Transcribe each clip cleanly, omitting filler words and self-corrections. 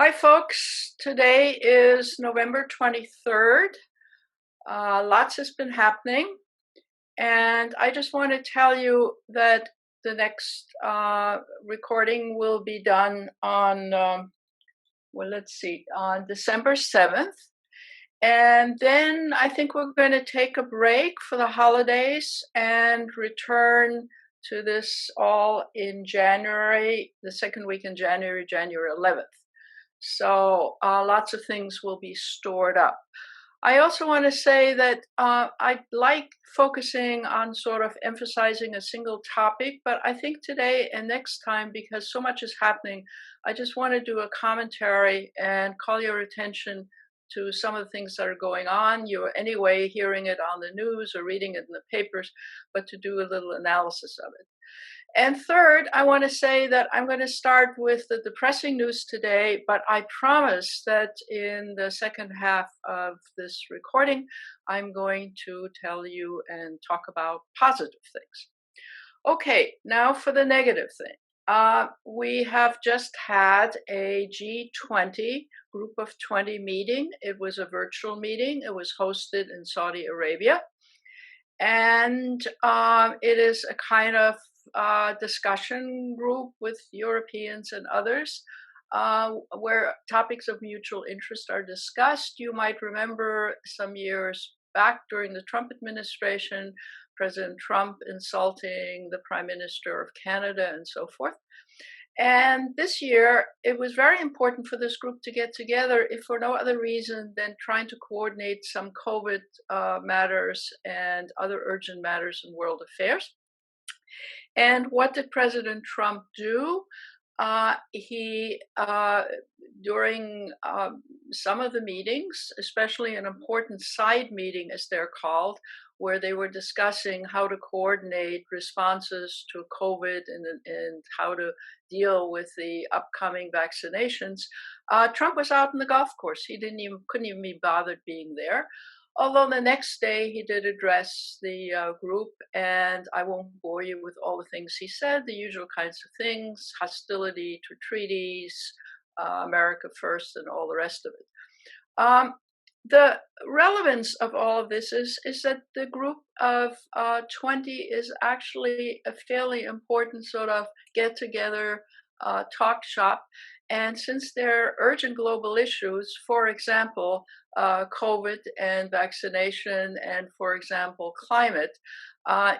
Hi, folks. Today is November 23rd. Lots has been happening, and I just want to tell you that the next recording will be done on, on December 7th. And then I think we're going to take a break for the holidays and return to this all in January, the second week in January, January 11th. So lots of things will be stored up. I also want to say that I like focusing on sort of emphasizing a single topic, but I think today and next time, because so much is happening, I just want to do a commentary and call your attention to some of the things that are going on. You're anyway hearing it on the news or reading it in the papers, but to do a little analysis of it. And third, I want to say that I'm going to start with the depressing news today, but I promise that in the second half of this recording, I'm going to tell you and talk about positive things. Okay, now for the negative thing. We have just had a G20 group of 20 meeting. It was a virtual meeting. It was hosted in Saudi Arabia. And it is a kind of discussion group with Europeans and others where topics of mutual interest are discussed. You might remember some years back during the Trump administration, President Trump insulting the Prime Minister of Canada and so forth. And this year, it was very important for this group to get together, if for no other reason than trying to coordinate some COVID matters and other urgent matters in world affairs. And what did President Trump do? During some of the meetings, especially an important side meeting, as they're called, where they were discussing how to coordinate responses to COVID and how to deal with the upcoming vaccinations, Trump was out in the golf course. He couldn't even be bothered being there. Although the next day he did address the group, and I won't bore you with all the things he said, the usual kinds of things, hostility to treaties, America first, and all the rest of it. The relevance of all of this is that the group of 20 is actually a fairly important sort of get-together, talk shop. And since there are urgent global issues, for example, COVID and vaccination, and for example, climate,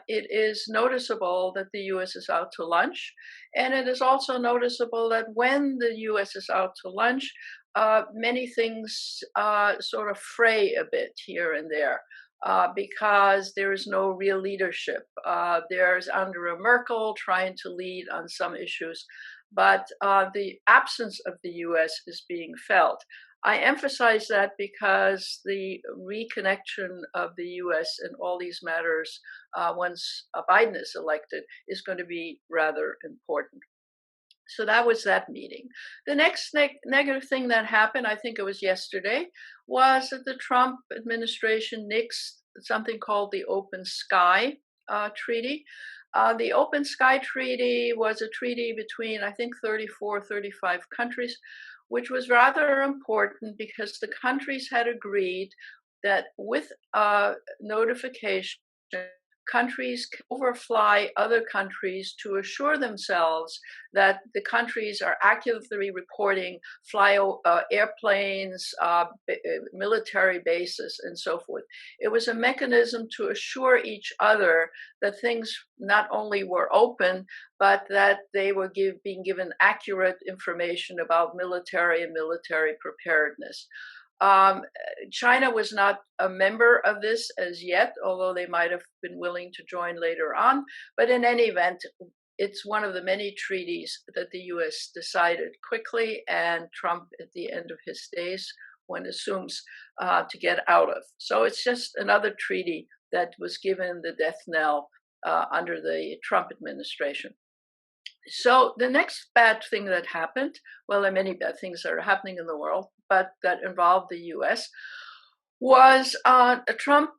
it is noticeable that the US is out to lunch. And it is also noticeable that when the US is out to lunch, many things sort of fray a bit here and there. Because there is no real leadership. There's Angela Merkel trying to lead on some issues, but the absence of the US is being felt. I emphasize that because the reconnection of the US in all these matters, once Biden is elected, is going to be rather important. So that was that meeting. The next negative thing that happened, I think it was yesterday, was that the Trump administration nixed something called the Open Sky Treaty. The Open Sky Treaty was a treaty between, I think, 34, 35 countries, which was rather important because the countries had agreed that with notification, countries can overfly other countries to assure themselves that the countries are accurately reporting airplanes, military bases, and so forth. It was a mechanism to assure each other that things not only were open, but that they were being given accurate information about military and military preparedness. China was not a member of this as yet, although they might have been willing to join later on. But in any event, it's one of the many treaties that the US decided quickly, and Trump at the end of his days, one assumes, to get out of. So it's just another treaty that was given the death knell under the Trump administration. So the next bad thing that happened, well, there are many bad things that are happening in the world, but that involved the US, was Trump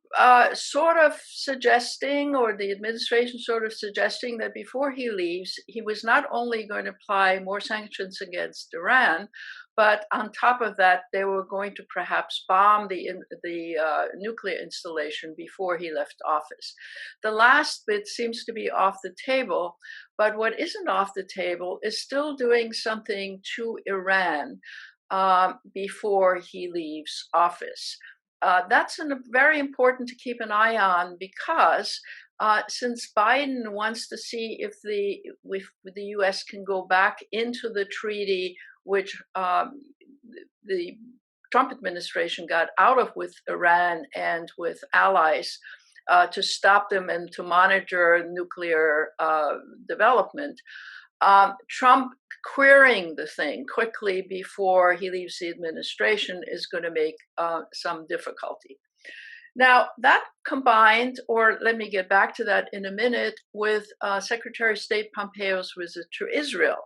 sort of suggesting, or the administration sort of suggesting, that before he leaves, he was not only going to apply more sanctions against Iran, but on top of that, they were going to perhaps bomb the nuclear installation before he left office. The last bit seems to be off the table, but what isn't off the table is still doing something to Iran before he leaves office. That's very important to keep an eye on, because since Biden wants to see if the U.S. can go back into the treaty which the Trump administration got out of with Iran and with allies to stop them and to monitor nuclear development, Trump querying the thing quickly before he leaves the administration is going to make some difficulty. Now, that combined, or let me get back to that in a minute, with Secretary of State Pompeo's visit to Israel.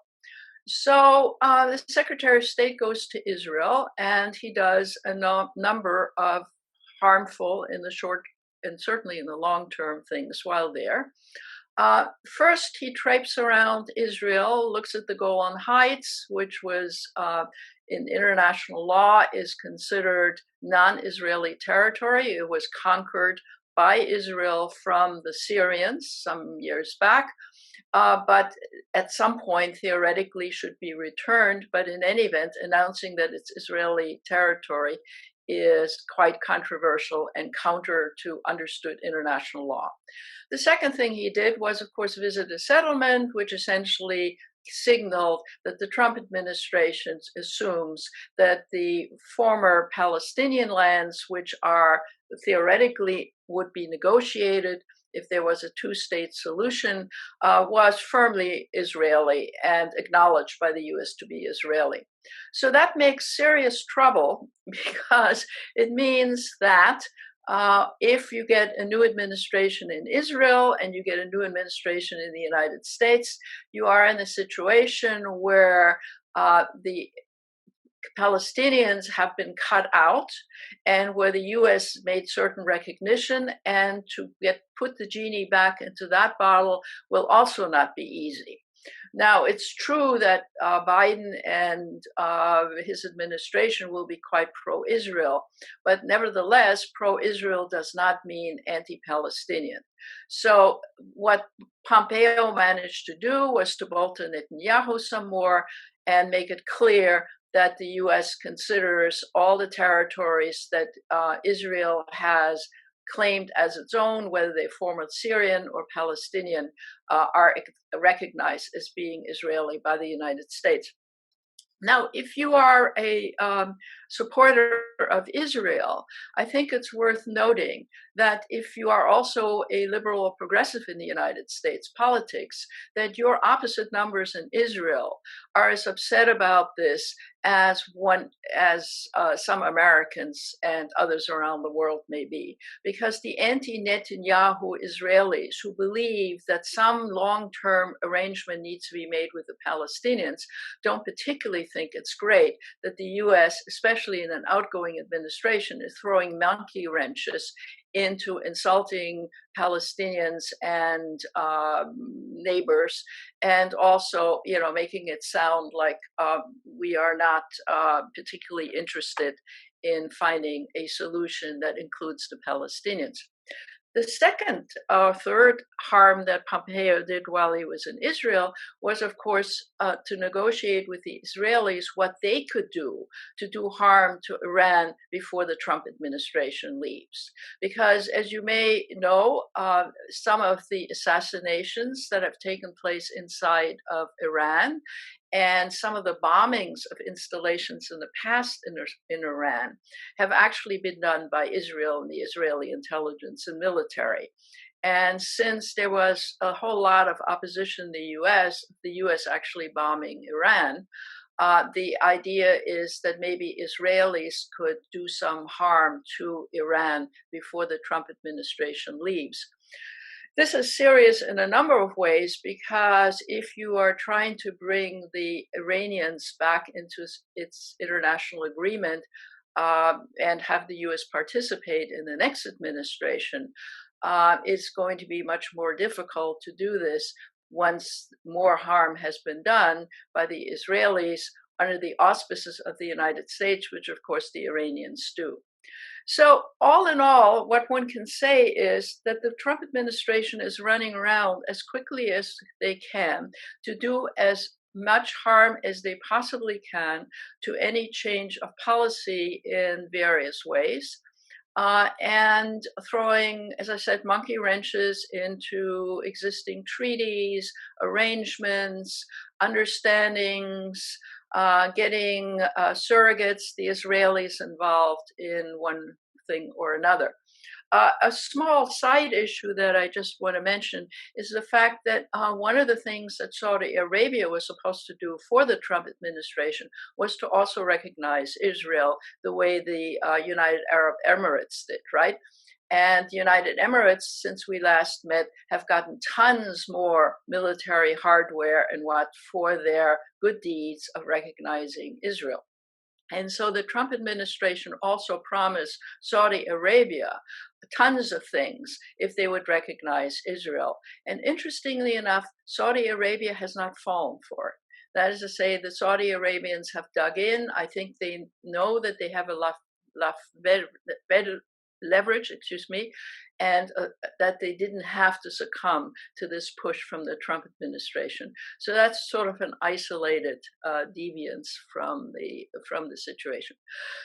So the Secretary of State goes to Israel, and he does a number of harmful, in the short and certainly in the long term, things while there. First, he traipses around Israel, looks at the Golan Heights, which was in international law is considered non-Israeli territory. It was conquered by Israel from the Syrians some years back, but at some point theoretically should be returned. But in any event, announcing that it's Israeli territory is quite controversial and counter to understood international law. The second thing he did was, of course, visit a settlement, which essentially signaled that the Trump administration assumes that the former Palestinian lands, which are theoretically would be negotiated if there was a two-state solution, was firmly Israeli and acknowledged by the U.S. to be Israeli. So that makes serious trouble, because it means that if you get a new administration in Israel and you get a new administration in the United States, you are in a situation where the Palestinians have been cut out, and where the U.S. made certain recognition, and to put the genie back into that bottle will also not be easy. Now, it's true that Biden and his administration will be quite pro-Israel, but nevertheless, pro-Israel does not mean anti-Palestinian. So what Pompeo managed to do was to bolster Netanyahu some more and make it clear that the U.S. considers all the territories that Israel has claimed as its own, whether they're former Syrian or Palestinian, are recognized as being Israeli by the United States. Now, if you are a supporter of Israel, I think it's worth noting that if you are also a liberal or progressive in the United States politics, that your opposite numbers in Israel are as upset about this as some Americans and others around the world may be, because the anti-Netanyahu Israelis who believe that some long-term arrangement needs to be made with the Palestinians don't particularly think it's great that the U.S., especially in an outgoing administration, is throwing monkey wrenches into insulting Palestinians and neighbors, and also, making it sound like we are not particularly interested in finding a solution that includes the Palestinians. The second or third harm that Pompeo did while he was in Israel was, of course, to negotiate with the Israelis what they could do to do harm to Iran before the Trump administration leaves. Because, as you may know, some of the assassinations that have taken place inside of Iran and some of the bombings of installations in the past in Iran have actually been done by Israel and the Israeli intelligence and military. And since there was a whole lot of opposition in the US actually bombing Iran, the idea is that maybe Israelis could do some harm to Iran before the Trump administration leaves. This is serious in a number of ways, because if you are trying to bring the Iranians back into its international agreement, and have the U.S. participate in the next administration, it's going to be much more difficult to do this once more harm has been done by the Israelis under the auspices of the United States, which of course the Iranians do. So, all in all, what one can say is that the Trump administration is running around as quickly as they can to do as much harm as they possibly can to any change of policy in various ways. And throwing, as I said, monkey wrenches into existing treaties, arrangements, understandings, getting surrogates, the Israelis involved in one thing or another. A small side issue that I just want to mention is the fact that one of the things that Saudi Arabia was supposed to do for the Trump administration was to also recognize Israel the way the United Arab Emirates did, right? And the United Emirates, since we last met, have gotten tons more military hardware and what for their good deeds of recognizing Israel. And so the Trump administration also promised Saudi Arabia tons of things if they would recognize Israel. And interestingly enough, Saudi Arabia has not fallen for it. That is to say, the Saudi Arabians have dug in. I think they know that they have better leverage, and that they didn't have to succumb to this push from the Trump administration. So that's sort of an isolated deviance from the situation.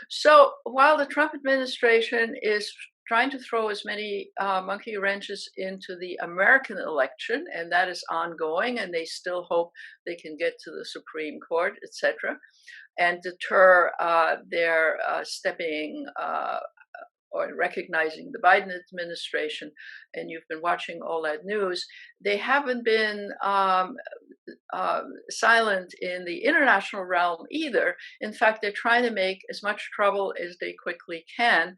So while the Trump administration is trying to throw as many monkey wrenches into the American election, and that is ongoing, and they still hope they can get to the Supreme Court, etc., and deter their stepping or recognizing the Biden administration, and you've been watching all that news, they haven't been silent in the international realm either. In fact, they're trying to make as much trouble as they quickly can.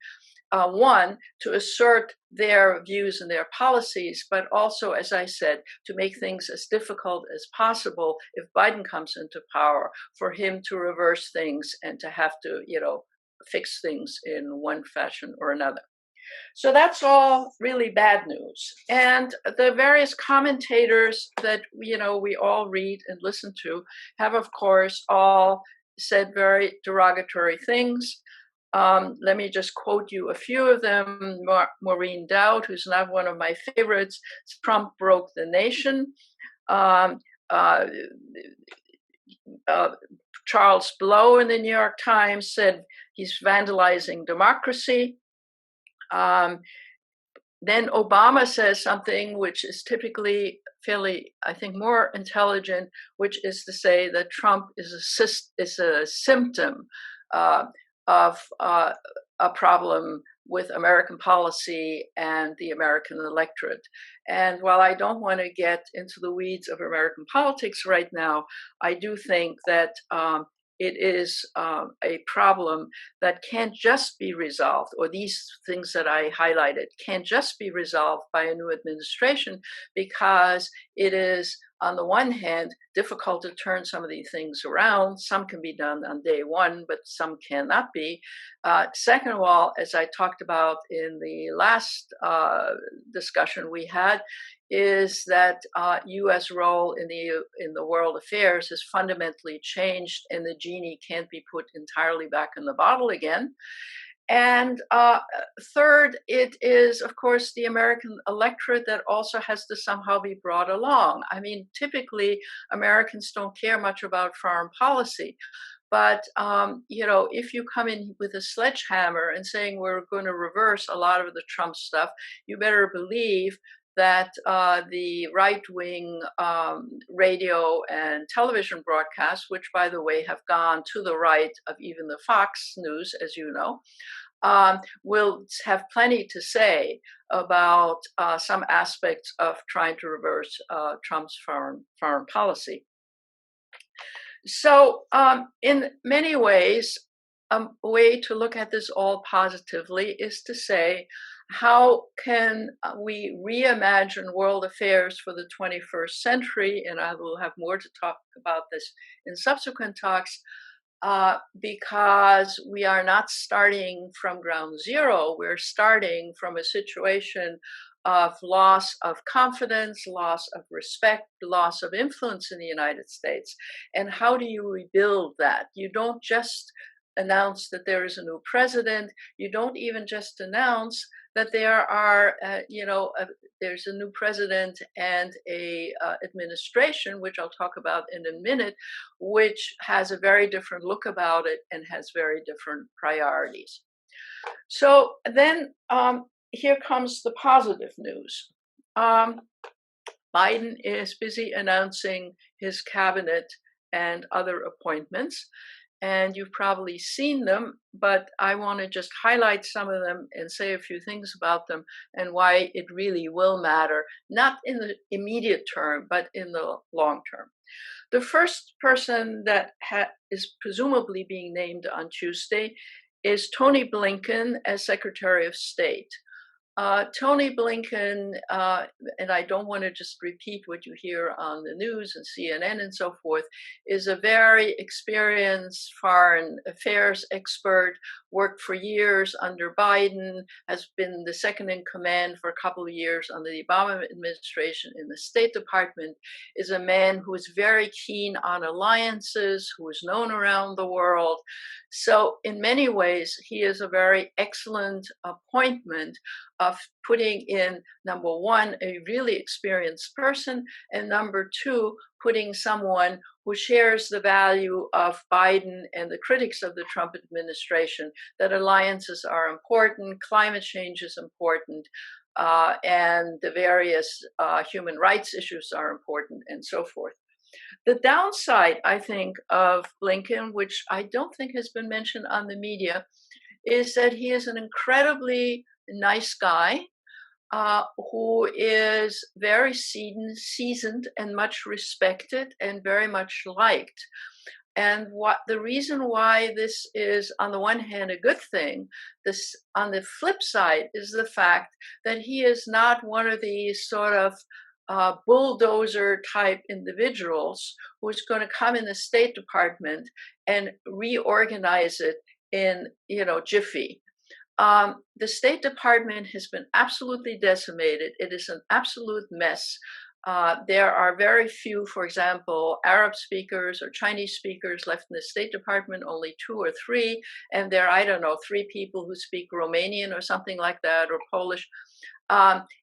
One, to assert their views and their policies, but also, as I said, to make things as difficult as possible if Biden comes into power, for him to reverse things and to have to, fix things in one fashion or another. So that's all really bad news. And the various commentators that, we all read and listen to have, of course, all said very derogatory things. Let me just quote you a few of them. Maureen Dowd, who's not one of my favorites, Trump broke the nation. Charles Blow in the New York Times said he's vandalizing democracy. Then Obama says something which is typically fairly, I think, more intelligent, which is to say that Trump is a symptom of a problem with American policy and the American electorate. And while I don't want to get into the weeds of American politics right now, I do think that it is a problem that can't just be resolved, or these things that I highlighted can't just be resolved by a new administration, because it is, on the one hand, difficult to turn some of these things around. Some can be done on day one, but some cannot be. Second of all, as I talked about in the last discussion we had, is that U.S. role in the world affairs has fundamentally changed, and the genie can't be put entirely back in the bottle again. And third, it is, of course, the American electorate that also has to somehow be brought along. I mean, typically, Americans don't care much about foreign policy. But, if you come in with a sledgehammer and saying we're going to reverse a lot of the Trump stuff, you better believe that the right-wing radio and television broadcasts, which, by the way, have gone to the right of even the Fox News, as you know, will have plenty to say about some aspects of trying to reverse Trump's foreign policy. So in many ways, a way to look at this all positively is to say, how can we reimagine world affairs for the 21st century? And I will have more to talk about this in subsequent talks. because we are not starting from ground zero. We're starting from a situation of loss of confidence, loss of respect, loss of influence in the United States. And how do you rebuild that? You don't just announce that there is a new president. You don't even just announce that there are, there's a new president and a administration, which I'll talk about in a minute, which has a very different look about it and has very different priorities. So then here comes the positive news. Biden is busy announcing his cabinet and other appointments, and you've probably seen them, but I want to just highlight some of them and say a few things about them and why it really will matter, not in the immediate term, but in the long term. The first person that is presumably being named on Tuesday is Tony Blinken as Secretary of State. Tony Blinken, and I don't want to just repeat what you hear on the news and CNN and so forth, is a very experienced foreign affairs expert, worked for years under Biden, has been the second in command for a couple of years under the Obama administration in the State Department, is a man who is very keen on alliances, who is known around the world. So in many ways, he is a very excellent appointment of putting in, number one, a really experienced person, and number two, putting someone who shares the value of Biden and the critics of the Trump administration, that alliances are important, climate change is important, and the various human rights issues are important, and so forth. The downside, I think, of Blinken, which I don't think has been mentioned on the media, is that he is an incredibly nice guy who is very seasoned and much respected and very much liked. And what the reason why this is, on the one hand, a good thing, this on the flip side is the fact that he is not one of these sort of bulldozer type individuals who's going to come in the State Department and reorganize it in, jiffy. The State Department has been absolutely decimated. It is an absolute mess. There are very few, for example, Arab speakers or Chinese speakers left in the State Department, only 2 or 3, and there are, 3 people who speak Romanian or something like that, or Polish.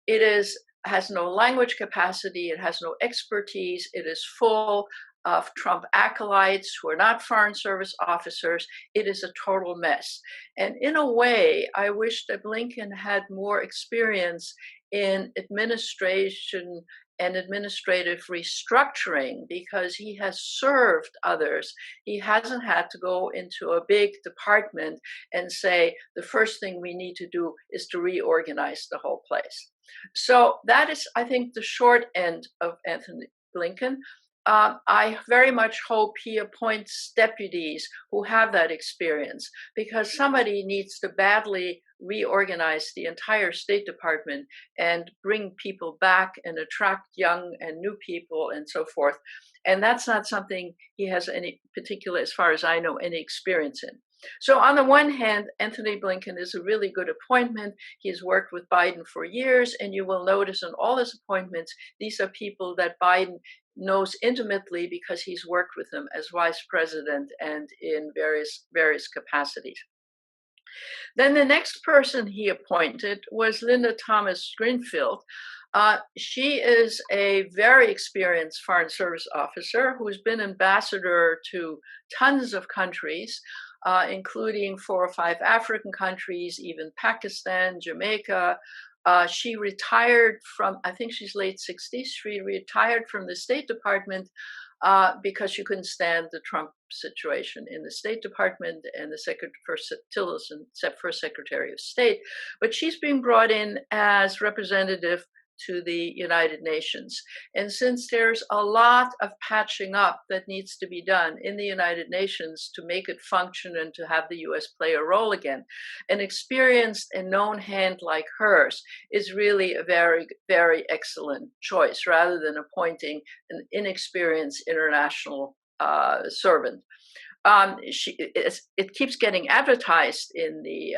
It has no language capacity, it has no expertise, it is full of Trump acolytes who are not Foreign Service officers. It is a total mess. And in a way, I wish that Blinken had more experience in administration and administrative restructuring, because he has served others. He hasn't had to go into a big department and say, the first thing we need to do is to reorganize the whole place. So that is, I think, the short end of Anthony Blinken. I very much hope he appoints deputies who have that experience, because somebody needs to badly reorganize the entire State Department and bring people back and attract young and new people and so forth. And that's not something he has any particular, as far as I know, any experience in. So on the one hand, Anthony Blinken is a really good appointment. He's worked with Biden for years, and you will notice in all his appointments, these are people that Biden knows intimately because he's worked with them as vice president and in various capacities. Then the next person he appointed was Linda Thomas Greenfield. She is a very experienced Foreign Service officer who's been ambassador to tons of countries, including 4 or 5 African countries, even Pakistan, Jamaica. She retired from, I think she's late 60s, she retired from the State Department because she couldn't stand the Trump situation in the State Department and the first Secretary of State. But she's being brought in as representative to the United Nations. And since there's a lot of patching up that needs to be done in the United Nations to make it function and to have the US play a role again, an experienced and known hand like hers is really a very, very excellent choice, rather than appointing an inexperienced international servant. it keeps getting advertised in the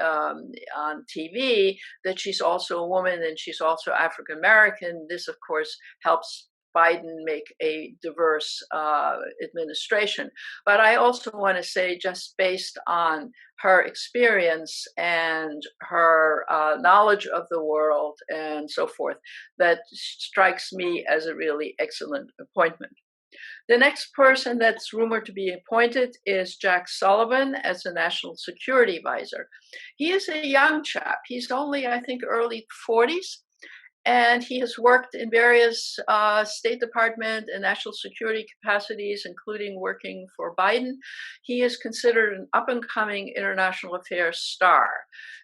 on TV that she's also a woman and she's also African American. This, of course, helps Biden make a diverse administration. But I also want to say, just based on her experience and her knowledge of the world and so forth, that strikes me as a really excellent appointment. The next person that's rumored to be appointed is Jack Sullivan as the National Security Advisor. He is a young chap. He's only, I think, early 40s. And he has worked in various State Department and national security capacities, including working for Biden. He is considered an up-and-coming international affairs star.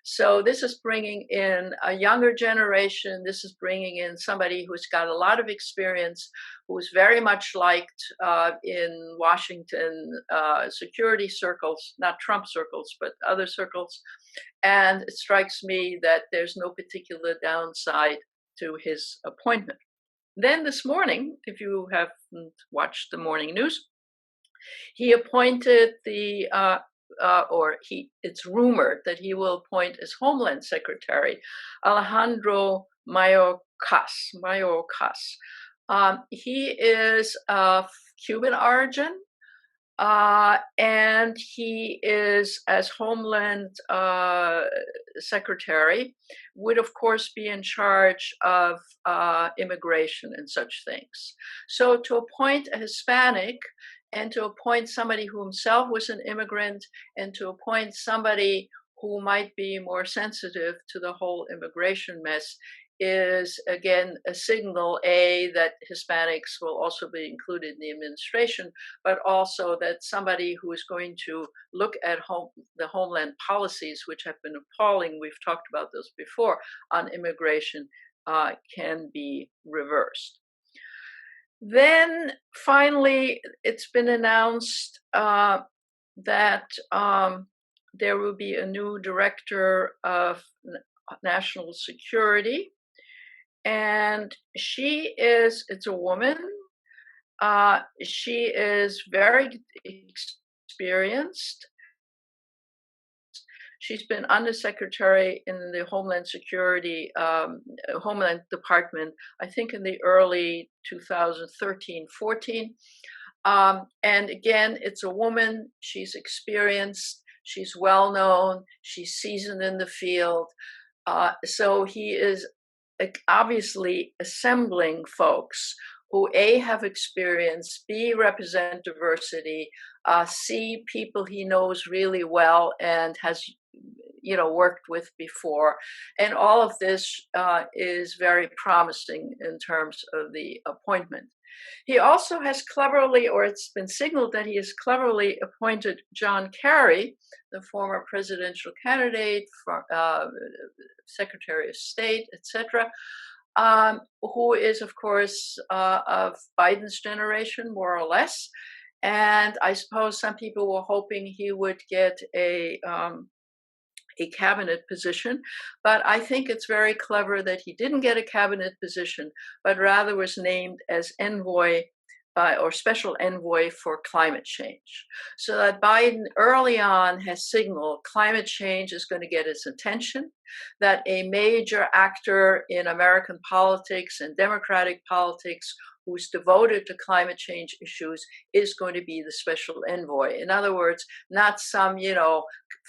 So this is bringing in a younger generation. This is bringing in somebody who's got a lot of experience, who's very much liked in Washington security circles, not Trump circles, but other circles. And it strikes me that there's no particular downside to his appointment. Then this morning, if you haven't watched the morning news, he appointed it's rumored that he will appoint as Homeland Secretary Alejandro Mayorkas. He is of Cuban origin. And he is, as Homeland Secretary, would of course be in charge of immigration and such things. So to appoint a Hispanic and to appoint somebody who himself was an immigrant and to appoint somebody who might be more sensitive to the whole immigration mess is, again, a signal, that Hispanics will also be included in the administration, but also that somebody who is going to look at the homeland policies, which have been appalling, we've talked about those before, on immigration, can be reversed. Then finally, it's been announced that there will be a new director of national security. And it's a woman. She is very experienced. She's been undersecretary in the Homeland Security, Homeland Department, I think in the early 2013-14. And again, it's a woman. She's experienced. She's well known. She's seasoned in the field. So he is obviously assembling folks who A, have experience, B, represent diversity, C, people he knows really well and has worked with before. And all of this is very promising in terms of the appointment. He also has cleverly, or it's been signaled that he has cleverly appointed John Kerry, the former presidential candidate, for Secretary of State, etc., who is, of course, of Biden's generation, more or less. And I suppose some people were hoping he would get a cabinet position, but I think it's very clever that he didn't get a cabinet position, but rather was named as envoy or special envoy for climate change. So that Biden early on has signaled climate change is going to get his attention, that a major actor in American politics and democratic politics who's devoted to climate change issues is going to be the special envoy. In other words, not some,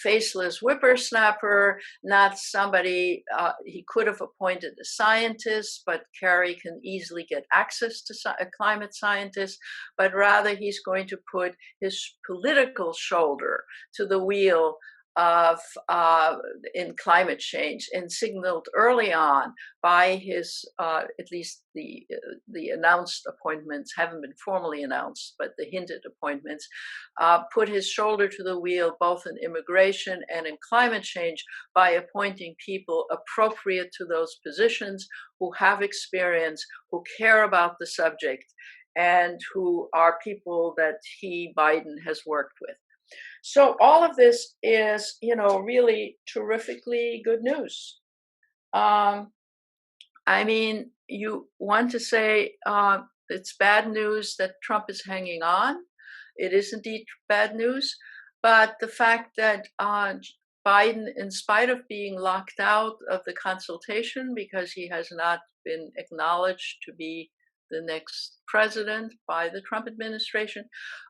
faceless whippersnapper, not somebody, he could have appointed a scientist, but Kerry can easily get access to a climate scientist, but rather he's going to put his political shoulder to the wheel of in climate change, and signaled early on by his at least the announced appointments haven't been formally announced, but the hinted appointments put his shoulder to the wheel both in immigration and in climate change by appointing people appropriate to those positions, who have experience, who care about the subject, and who are people that Biden has worked with. So all of this is, really terrifically good news. I mean, you want to say it's bad news that Trump is hanging on. it is indeed bad news. But the fact that Biden, in spite of being locked out of the consultation because he has not been acknowledged to be the next president by the Trump administration,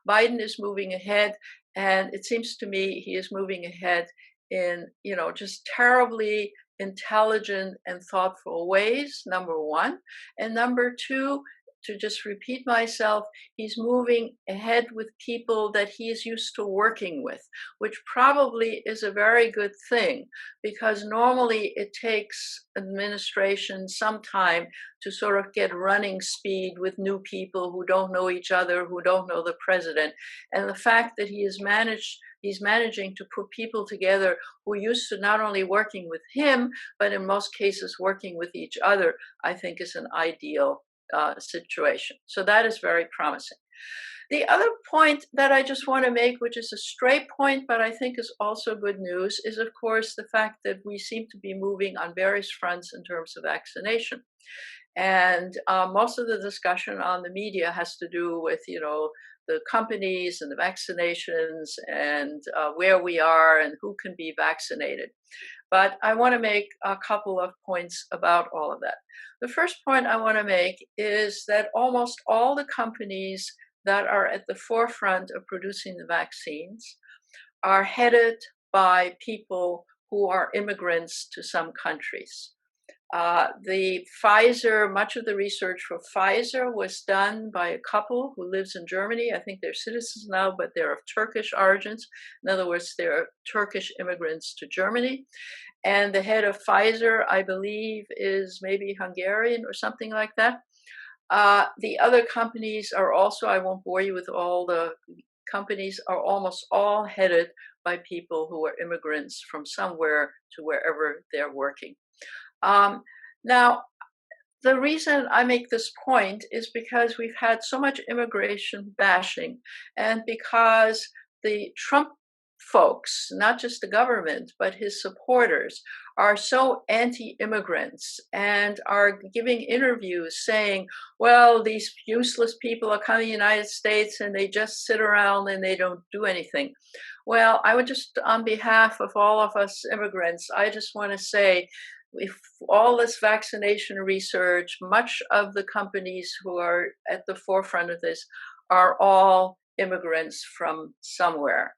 Biden is moving ahead. And it seems to me he is moving ahead in, just terribly intelligent and thoughtful ways, number one. And number two, to just repeat myself, he's moving ahead with people that he is used to working with, which probably is a very good thing, because normally it takes administration some time to sort of get running speed with new people who don't know each other, who don't know the president. And the fact that he's managing to put people together who are used to not only working with him, but in most cases working with each other, I think is an ideal situation. So that is very promising. The other point that I just want to make, which is a stray point, but I think is also good news, is of course the fact that we seem to be moving on various fronts in terms of vaccination. And most of the discussion on the media has to do with, the companies and the vaccinations and where we are and who can be vaccinated. But I want to make a couple of points about all of that. The first point I want to make is that almost all the companies that are at the forefront of producing the vaccines are headed by people who are immigrants to some countries. The Pfizer, much of the research for Pfizer was done by a couple who lives in Germany. I think they're citizens now, but they're of Turkish origins. In other words, they're Turkish immigrants to Germany. And the head of Pfizer, I believe, is maybe Hungarian or something like that. The other companies are also, I won't bore you with all the companies, are almost all headed by people who are immigrants from somewhere to wherever they're working. Now, the reason I make this point is because we've had so much immigration bashing, and because the Trump folks, not just the government, but his supporters, are so anti-immigrants and are giving interviews saying, well, these useless people are coming to the United States and they just sit around and they don't do anything. Well, I would just, on behalf of all of us immigrants, I just want to say, if all this vaccination research, much of the companies who are at the forefront of this are all immigrants from somewhere.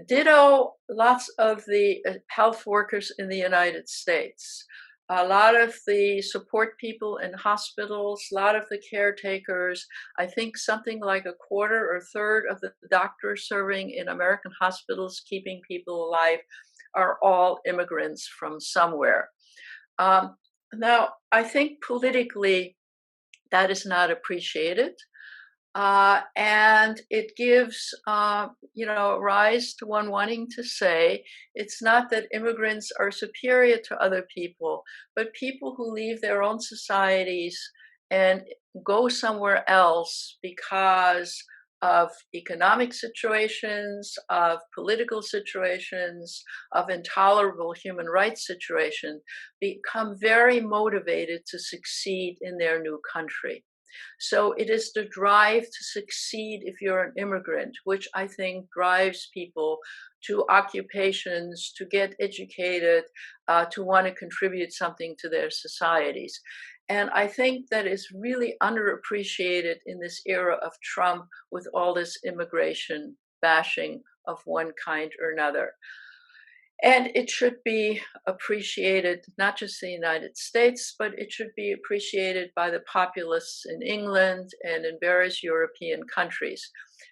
Ditto, lots of the health workers in the United States, a lot of the support people in hospitals, a lot of the caretakers, I think something like a quarter or third of the doctors serving in American hospitals, keeping people alive, are all immigrants from somewhere. Now, I think politically that is not appreciated. And it gives, rise to one wanting to say it's not that immigrants are superior to other people, but people who leave their own societies and go somewhere else because of economic situations, of political situations, of intolerable human rights situations, become very motivated to succeed in their new country. So it is the drive to succeed if you're an immigrant, which I think drives people to occupations, to get educated, to want to contribute something to their societies. And I think that is really underappreciated in this era of Trump with all this immigration bashing of one kind or another. And it should be appreciated, not just in the United States, but it should be appreciated by the populace in England and in various European countries,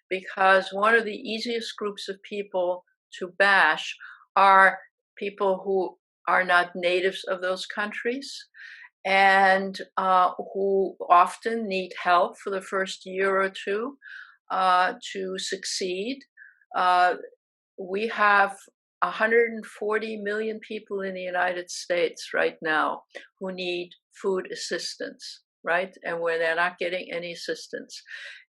because one of the easiest groups of people to bash are people who are not natives of those countries and who often need help for the first year or two to succeed. We have 140 million people in the United States right now who need food assistance, right? And where they're not getting any assistance.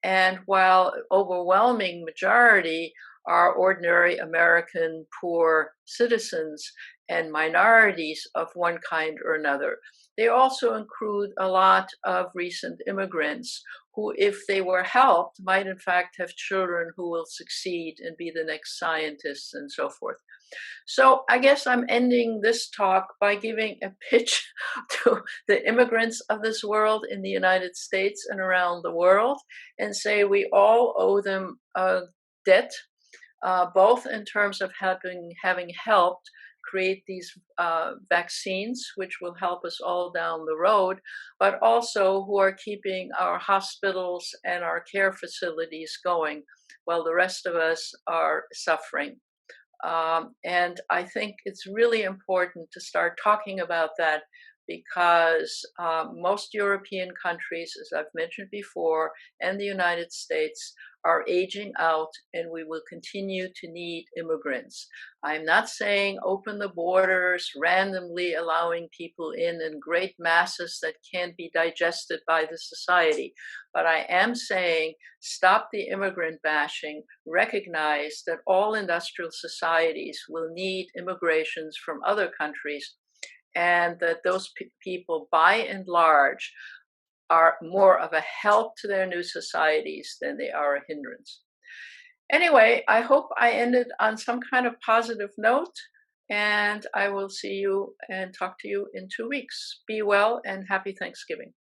And while overwhelming majority are ordinary American poor citizens and minorities of one kind or another, they also include a lot of recent immigrants who, if they were helped, might in fact have children who will succeed and be the next scientists and so forth. So I guess I'm ending this talk by giving a pitch to the immigrants of this world in the United States and around the world, and say we all owe them a debt, both in terms of having helped create these vaccines, which will help us all down the road, but also who are keeping our hospitals and our care facilities going while the rest of us are suffering. And I think it's really important to start talking about that because most European countries, as I've mentioned before, and the United States are aging out, and we will continue to need immigrants. I'm not saying open the borders, randomly allowing people in great masses that can't be digested by the society, but I am saying stop the immigrant bashing, recognize that all industrial societies will need immigrations from other countries, and that those people, by and large, are more of a help to their new societies than they are a hindrance. Anyway, I hope I ended on some kind of positive note, and I will see you and talk to you in 2 weeks. Be well and happy Thanksgiving.